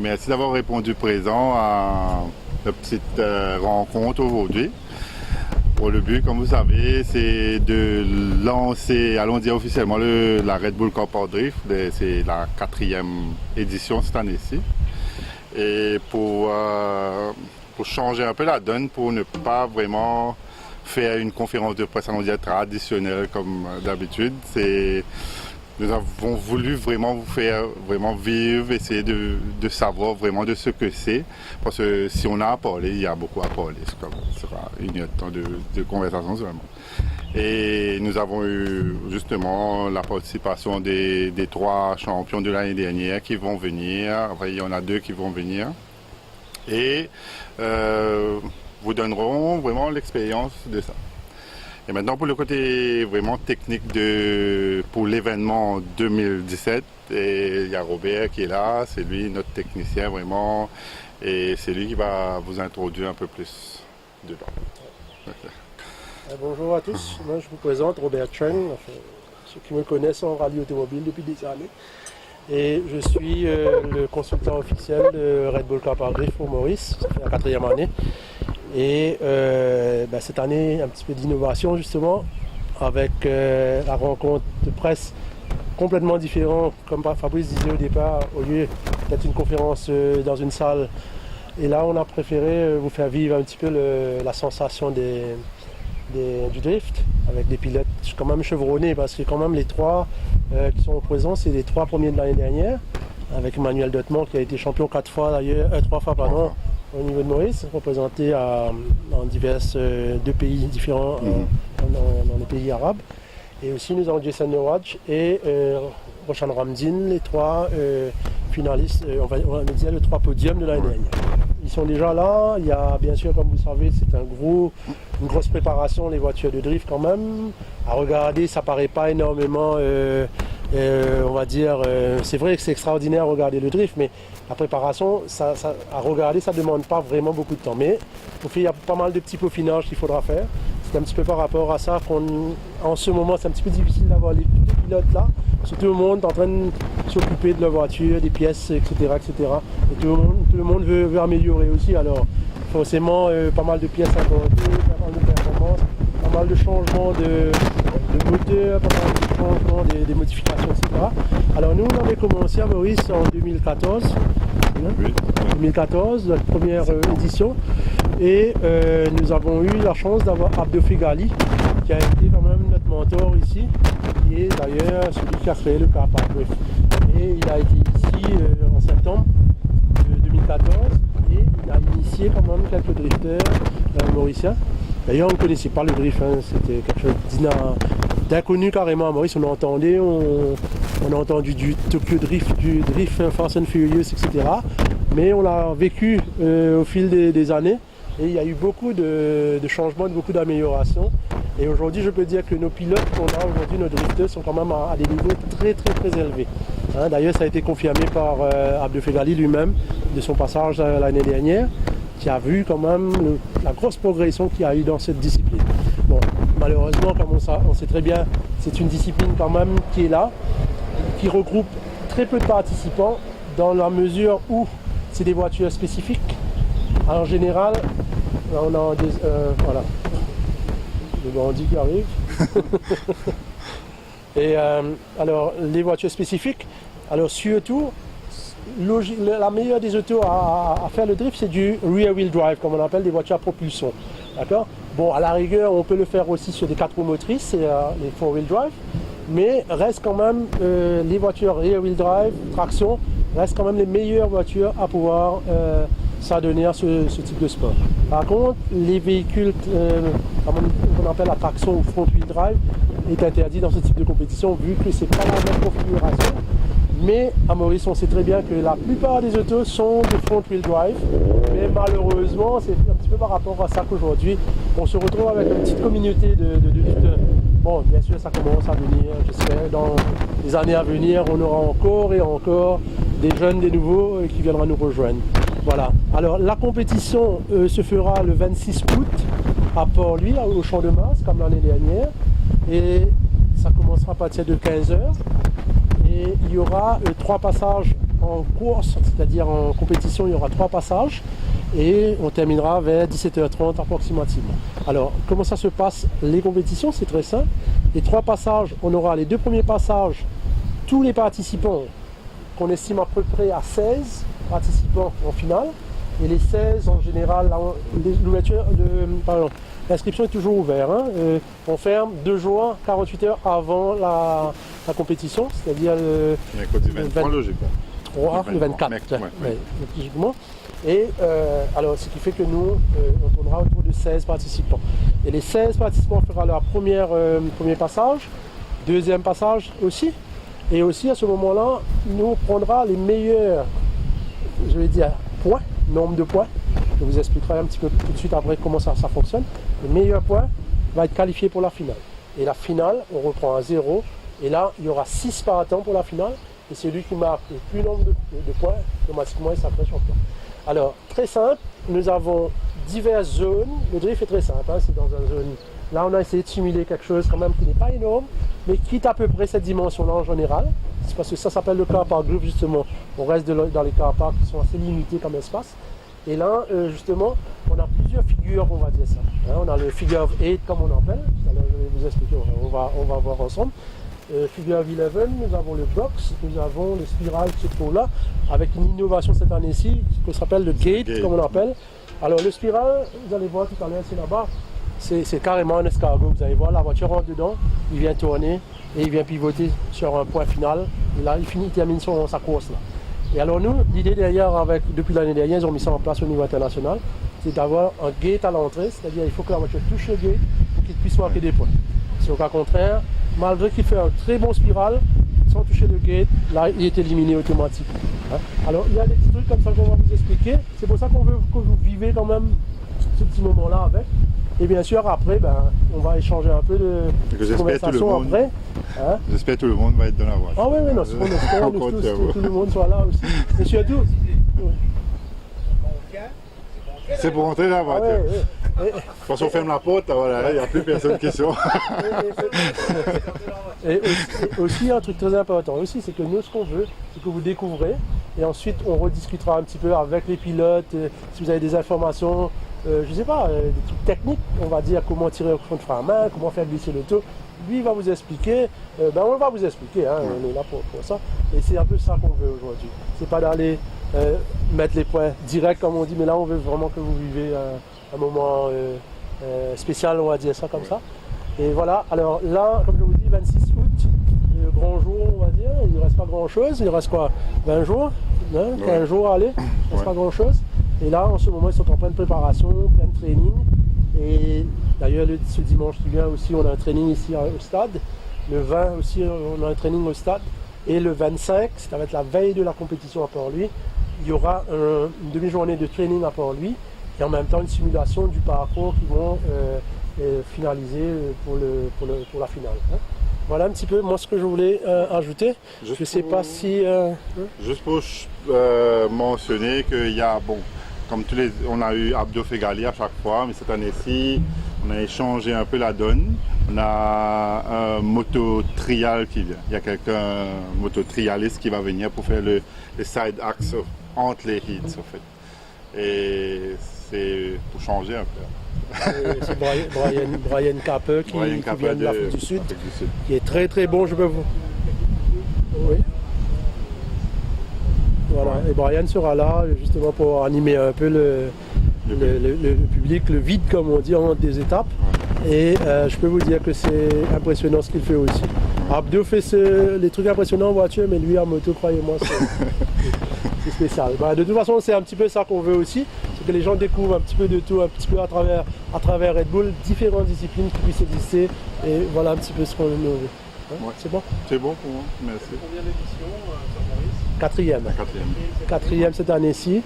merci d'avoir répondu présent à la petite rencontre aujourd'hui. Pour le but, comme vous savez, c'est de lancer, allons dire officiellement, la Red Bull Cup Hard Drift. C'est la 4e édition cette année-ci. Et pour changer un peu la donne, pour ne pas vraiment faire une conférence de presse, allons dire, traditionnelle comme d'habitude, nous avons voulu vraiment vous faire vraiment vivre, essayer de savoir vraiment de ce que c'est. Parce que si on a à parler, il y a beaucoup à parler. Ce sera une heure de temps de conversation seulement. Et nous avons eu justement la participation des 3 champions de l'année dernière qui vont venir. Enfin, il y en a 2 qui vont venir. Et vous donneront vraiment l'expérience de ça. Et maintenant, pour le côté vraiment technique pour l'événement 2017, et il y a Robert qui est là, c'est lui notre technicien vraiment, et c'est lui qui va vous introduire un peu plus dedans. Bonjour à tous, moi je vous présente Robert Cheng, ceux qui me connaissent en rallye automobile depuis des années. Et je suis le consultant officiel de Red Bull Cup Hard Drift pour Maurice, ça fait la 4e année. Et cette année, un petit peu d'innovation justement, avec la rencontre de presse complètement différente, comme Fabrice disait au départ, au lieu d'être une conférence dans une salle. Et là, on a préféré vous faire vivre un petit peu la sensation du drift, avec des pilotes quand même chevronnés, parce que quand même les 3 qui sont présents, c'est les 3 premiers de l'année dernière, avec Manuel Dottman qui a été champion 3 fois au niveau de Maurice, représenté dans divers 2 pays différents dans les pays arabes. Et aussi nous avons Jason Nowaj et Roshan Ramzin, les 3 finalistes, on va dire les 3 podiums de l'année dernière. Ils sont déjà là, il y a bien sûr, comme vous savez, c'est une grosse préparation, les voitures de drift quand même. À regarder, ça paraît pas énormément, on va dire, c'est vrai que c'est extraordinaire à regarder le drift, mais la préparation, à regarder, ça ne demande pas vraiment beaucoup de temps. Mais il y a pas mal de petits peaufinages qu'il faudra faire. C'est un petit peu par rapport à ça qu'en ce moment, c'est un petit peu difficile d'avoir tous les pilotes là. Tout le monde est en train de s'occuper de la voiture, des pièces, etc. Et tout le monde veut améliorer aussi. Alors forcément, pas mal de pièces à importer, pas mal de performances, pas mal de changements de moteur, pas mal de changements, des modifications, etc. Alors nous, on avait commencé à Maurice en 2014. Oui. 2014, notre première édition. Et nous avons eu la chance d'avoir Abdo Fegali, qui a été quand même notre mentor ici, qui est d'ailleurs celui qui a créé le Cup Hard Drift. Et il a été ici en septembre 2014 et il a initié quand même quelques drifters mauriciens. D'ailleurs, on ne connaissait pas le drift, c'était quelque chose d'inconnu carrément à Maurice. On a entendu du Tokyo Drift, du Drift Fast and Furious, etc. Mais on l'a vécu au fil des années. Et il y a eu beaucoup de changements, beaucoup d'améliorations. Et aujourd'hui, je peux dire que nos pilotes qu'on a aujourd'hui, nos drifters, sont quand même à des niveaux très très très élevés. D'ailleurs, ça a été confirmé par Abdo Fegali lui-même de son passage l'année dernière, qui a vu quand même la grosse progression qu'il y a eu dans cette discipline. Bon, malheureusement, comme on sait très bien, c'est une discipline quand même qui est là, qui regroupe très peu de participants dans la mesure où c'est des voitures spécifiques. En général, on a voilà, le bandit qui arrive. Et alors, les voitures spécifiques, alors surtout, la meilleure des autos à faire le drift, c'est du rear wheel drive, comme on appelle des voitures à propulsion. D'accord ? Bon, à la rigueur, on peut le faire aussi sur des 4 roues motrices, c'est les 4 wheel drive, mais reste quand même les voitures rear wheel drive, traction, restent quand même les meilleures voitures à pouvoir s'adonner à ce type de sport. Par contre, les véhicules qu'on appelle la traction ou front wheel drive est interdit dans ce type de compétition vu que c'est pas la même configuration. Mais à Maurice, on sait très bien que la plupart des autos sont de front wheel drive. Mais malheureusement, c'est un petit peu par rapport à ça qu'aujourd'hui, on se retrouve avec une petite communauté de lutteurs. Bon, bien sûr, ça commence à venir. J'espère dans les années à venir, on aura encore et encore des jeunes, des nouveaux qui viendront nous rejoindre. Voilà. Alors, la compétition se fera le 26 août à Port-Louis, au Champ de Mars, comme l'année dernière. Et ça commencera à partir de 15h. Et il y aura 3 passages en course, c'est-à-dire en compétition, il y aura 3 passages et on terminera vers 17h30 approximativement. Alors, comment ça se passe les compétitions? C'est très simple. Les 3 passages, on aura les 2 premiers passages, tous les participants qu'on estime à peu près à 16 participants en finale. Et les 16, en général, l'inscription est toujours ouverte. Hein. On ferme 2 jours, 48 heures avant la compétition, c'est-à-dire le 23 logiquement. Le 24, logiquement. Et alors, ce qui fait que nous, on tournera autour de 16 participants. Et les 16 participants feront leur premier passage, deuxième passage aussi. Et aussi, à ce moment-là, nous prendra les meilleurs, je vais dire, points, nombre de points. Je vous expliquerai un petit peu tout de suite après comment ça fonctionne. Le meilleur point va être qualifié pour la finale. Et la finale, on reprend à 0. Et là, il y aura 6 partants pour la finale. Et celui qui marque le plus nombre de points, automatiquement, il s'appelle champion. Alors, très simple, nous avons diverses zones. Le drift est très simple, hein, c'est dans une zone. Là, on a essayé de simuler quelque chose quand même qui n'est pas énorme, mais qui est à peu près cette dimension-là en général. C'est parce que ça s'appelle le car park group, justement. On reste dans les car parks qui sont assez limités comme espace. Et là, justement, on a plusieurs figures, on va dire ça. Hein, on a le figure of 8, comme on appelle. Alors, je vais vous expliquer, on va voir ensemble. Figure of 11, nous avons le box, nous avons le spiral ce pôle-là, avec une innovation cette année-ci, qui s'appelle le gate, comme on appelle. Alors, le spiral, vous allez voir tout à l'heure, c'est là-bas. C'est carrément un escargot, vous allez voir, la voiture rentre dedans, il vient tourner et il vient pivoter sur un point final. Et là, il termine sa course là. Et alors nous, l'idée derrière, depuis l'année dernière, ils ont mis ça en place au niveau international, c'est d'avoir un gate à l'entrée, c'est-à-dire il faut que la voiture touche le gate pour qu'il puisse marquer des points. Si au cas contraire, malgré qu'il fait un très bon spiral, sans toucher le gate, là il est éliminé automatiquement. Hein. Alors il y a des petits trucs comme ça qu'on va vous expliquer, c'est pour ça qu'on veut que vous vivez quand même ce petit moment-là avec. Et bien sûr, après, on va échanger un peu de conversation après. Hein. J'espère que tout le monde va être dans la voiture. Ah oui, non, c'est on espère que tout le monde soit là aussi. Et surtout, c'est pour entrer dans la voiture. Ah, ouais. Quand on ferme la porte, voilà, il n'y a plus personne qui sort. Et aussi, un truc très important aussi, c'est que nous, ce qu'on veut, c'est que vous découvrez. Et ensuite, on rediscutera un petit peu avec les pilotes, si vous avez des informations. Je ne sais pas, des trucs techniques, on va dire comment tirer le frein à main, comment faire glisser l'auto. Lui, il va vous expliquer, on va vous expliquer, hein, on est là pour ça. Et c'est un peu ça qu'on veut aujourd'hui. C'est pas d'aller mettre les points directs comme on dit, mais là, on veut vraiment que vous vivez un moment spécial, on va dire ça comme ça. Et voilà, alors là, comme je vous dis, 26 août, le grand jour, on va dire, il ne reste pas grand-chose, il reste quoi, 20 jours, hein, 15 jours, allez, il ne reste pas grand-chose. Et là, en ce moment, ils sont en pleine préparation, plein de training. Et d'ailleurs, ce dimanche qui vient aussi, on a un training ici au stade. Le 20 aussi, on a un training au stade. Et le 25, ça va être la veille de la compétition à Port-Louis. Il y aura une demi-journée de training à Port-Louis et en même temps une simulation du parcours qui vont finaliser pour la finale. Hein. Voilà un petit peu moi ce que je voulais ajouter. Je ne sais pas si... Juste pour mentionner qu'il y a, comme on a eu Abdo Fegali à chaque fois, mais cette année-ci, on a échangé un peu la donne. On a un moto-trial qui vient. Il y a quelqu'un, moto-trialiste qui va venir pour faire le side axe entre les hits, en fait. Et c'est pour changer un peu. C'est Brian Capper qui vient de l'Afrique du Sud, qui est très très bon, je peux vous... Oui. Voilà, et Brian sera là justement pour animer un peu le public, le vide comme on dit entre des étapes. Et je peux vous dire que c'est impressionnant ce qu'il fait aussi. Abdo fait les trucs impressionnants en voiture, mais lui en moto, croyez-moi, c'est spécial. De toute façon, c'est un petit peu ça qu'on veut aussi, c'est que les gens découvrent un petit peu de tout, un petit peu à travers Red Bull, différentes disciplines qui puissent exister. Et voilà un petit peu ce qu'on veut. Hein, ouais. C'est bon? C'est bon pour moi, merci. Combien d'éditions, Maurice? Quatrième cette année-ci.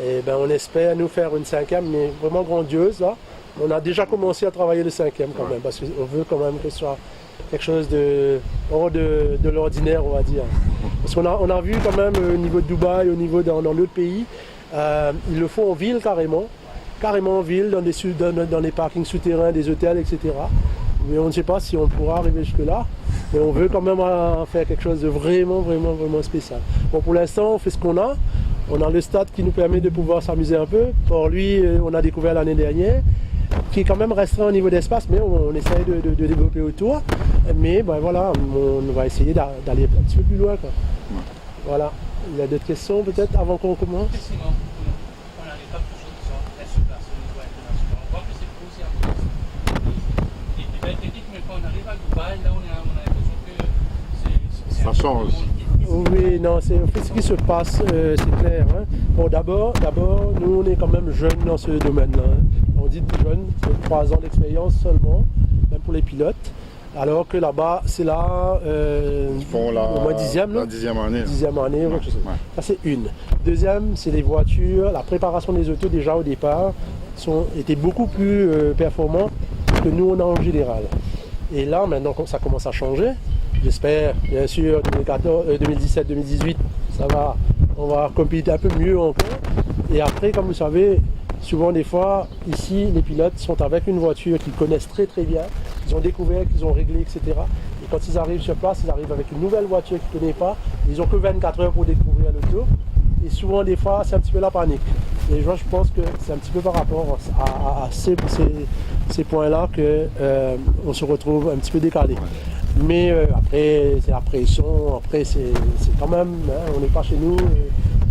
Et on espère nous faire une 5e, mais vraiment grandiose là. On a déjà commencé à travailler le 5e quand même, parce qu'on veut quand même que ce soit quelque chose hors de l'ordinaire, on va dire. Parce qu'on a vu quand même au niveau de Dubaï, au niveau dans d'autres pays, ils le font en ville carrément en ville, dans des parkings souterrains, des hôtels, etc. Mais on ne sait pas si on pourra arriver jusque-là. Mais on veut quand même faire quelque chose de vraiment, vraiment, vraiment spécial. Bon, pour l'instant, on fait ce qu'on a. On a le stade qui nous permet de pouvoir s'amuser un peu. Pour lui, on a découvert l'année dernière, qui est quand même restreint au niveau d'espace, mais on essaye de développer autour. Mais ben, voilà, on va essayer d'aller un petit peu plus loin, quoi. Voilà. Il y a d'autres questions peut-être avant qu'on commence? Effectivement, on n'arrive pas toujours à se placer au niveau international. On voit que c'est poussé un peu. Et bien technique, mais quand on arrive à Dubaï, là on a l'impression que c'est Ça change. Oui, non, c'est en fait ce qui se passe, c'est clair. Hein. Bon, d'abord, nous on est quand même jeunes dans ce domaine-là. Hein. On dit jeunes, c'est 3 ans d'expérience seulement, même pour les pilotes. Alors que là-bas, c'est là, Ils font au moins 10e, la 10e année. 10e année, Ouais, quelque chose. ouais. Ça c'est une. Deuxième, c'est les voitures, la préparation des autos déjà au départ étaient beaucoup plus performants que nous on a en général. Et là, maintenant, ça commence à changer. J'espère, bien sûr, 2017, 2018, on va compéter un peu mieux encore. Et après, comme vous savez, souvent des fois, ici, les pilotes sont avec une voiture qu'ils connaissent très très bien. Ils ont découvert, qu'ils ont réglé, etc. Et quand ils arrivent sur place, ils arrivent avec une nouvelle voiture qu'ils ne connaissent pas. Ils n'ont que 24 heures pour découvrir l'auto. Et souvent, des fois, c'est un petit peu la panique. Et je pense que c'est un petit peu par rapport à ces points-là qu'on se retrouve un petit peu décalé. Mais après, c'est la pression. Après, c'est quand même, hein, on n'est pas chez nous.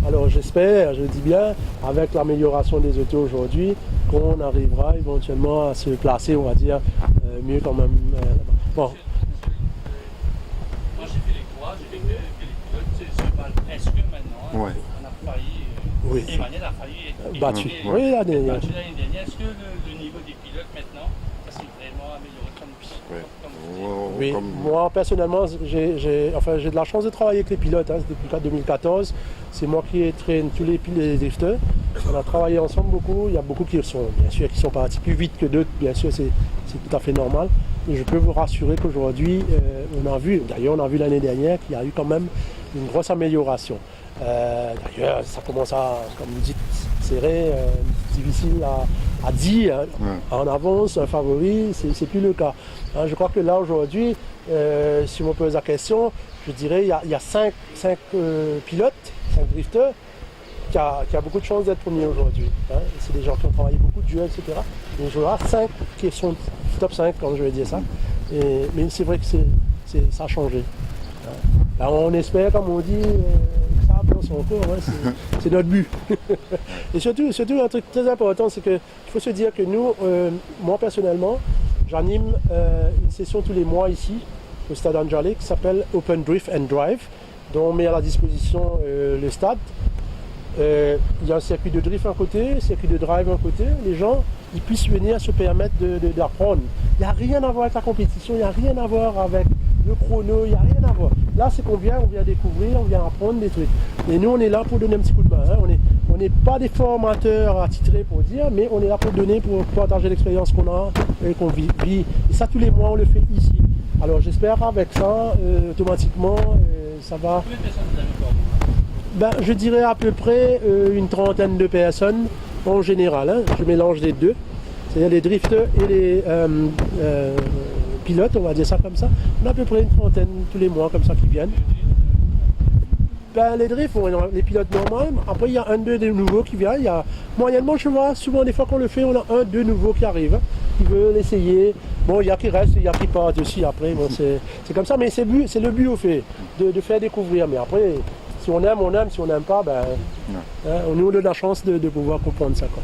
Alors j'espère, je le dis bien, avec l'amélioration des autos aujourd'hui, qu'on arrivera éventuellement à se placer, on va dire, mieux quand même. Bon. Moi j'ai fait les croix, j'ai fait que les pilotes se battent presque maintenant. Ouais. On a failli, Oui. Emmanuel a failli Battu. battu Oui, l'année dernière. l'année dernière. Est-ce que le niveau des pilotes maintenant, ça s'est vraiment amélioré comme vous Oui, Comme- moi personnellement, j'ai de la chance de travailler avec les pilotes. Hein, depuis 2014, c'est moi qui traîne tous les drifters. On a travaillé ensemble beaucoup. Il y a beaucoup qui sont, bien sûr, qui sont partis plus vite que d'autres. Bien sûr, c'est tout à fait normal. Et je peux vous rassurer qu'aujourd'hui, on a vu l'année dernière qu'il y a eu quand même une grosse amélioration. D'ailleurs, ça commence à, comme vous dites, serrer, difficile à dire en avance, un favori, c'est plus le cas. Hein, je crois que là aujourd'hui, si on me pose la question, je dirais il y a 5 pilotes, 5 drifters qui a beaucoup de chances d'être premiers aujourd'hui. Hein. C'est des gens qui ont travaillé beaucoup dur, etc. Mais je vois 5 qui sont top 5 quand je vais dire ça. Mais c'est vrai que ça a changé. Hein. Là, on espère, comme on dit, que ça avance encore. Hein. C'est notre but. Et surtout, un truc très important, c'est qu'il faut se dire que nous, moi personnellement, j'anime une session tous les mois ici, au stade Anjali, qui s'appelle Open Drift and Drive, dont on met à la disposition le stade. Il y a un circuit de drift un côté, un circuit de drive un côté. Les gens, ils puissent venir se permettre d'apprendre. Il n'y a rien à voir avec la compétition, il n'y a rien à voir avec le chrono, il n'y a rien à voir. Là, c'est qu'on vient découvrir, on vient apprendre des trucs. Et nous, on est là pour donner un petit coup de main. Hein. On n'est pas des formateurs attitrés pour dire, mais on est là pour donner, pour partager l'expérience qu'on a et qu'on vit. Et ça, tous les mois, on le fait ici. Alors, j'espère qu'avec ça, automatiquement, ça va... Combien de personnes vous avez encore? Je dirais à peu près une trentaine de personnes en général. Hein. Je mélange les deux. C'est-à-dire les drifters et les pilotes, on va dire ça comme ça. On a à peu près une trentaine tous les mois comme ça qui viennent. Les drifts, les pilotes normaux. Après, il y a 1-2 des nouveaux qui viennent. Moyennement, je vois souvent des fois qu'on le fait, on a 1-2 nouveaux qui arrivent, qui veulent essayer. Bon, il y a qui restent, il y a qui partent aussi après. Bon, c'est comme ça, mais c'est le but au fait, de faire découvrir. Mais après, si on aime, on aime. Si on n'aime pas, nous on a la chance de pouvoir comprendre ça. Quoi.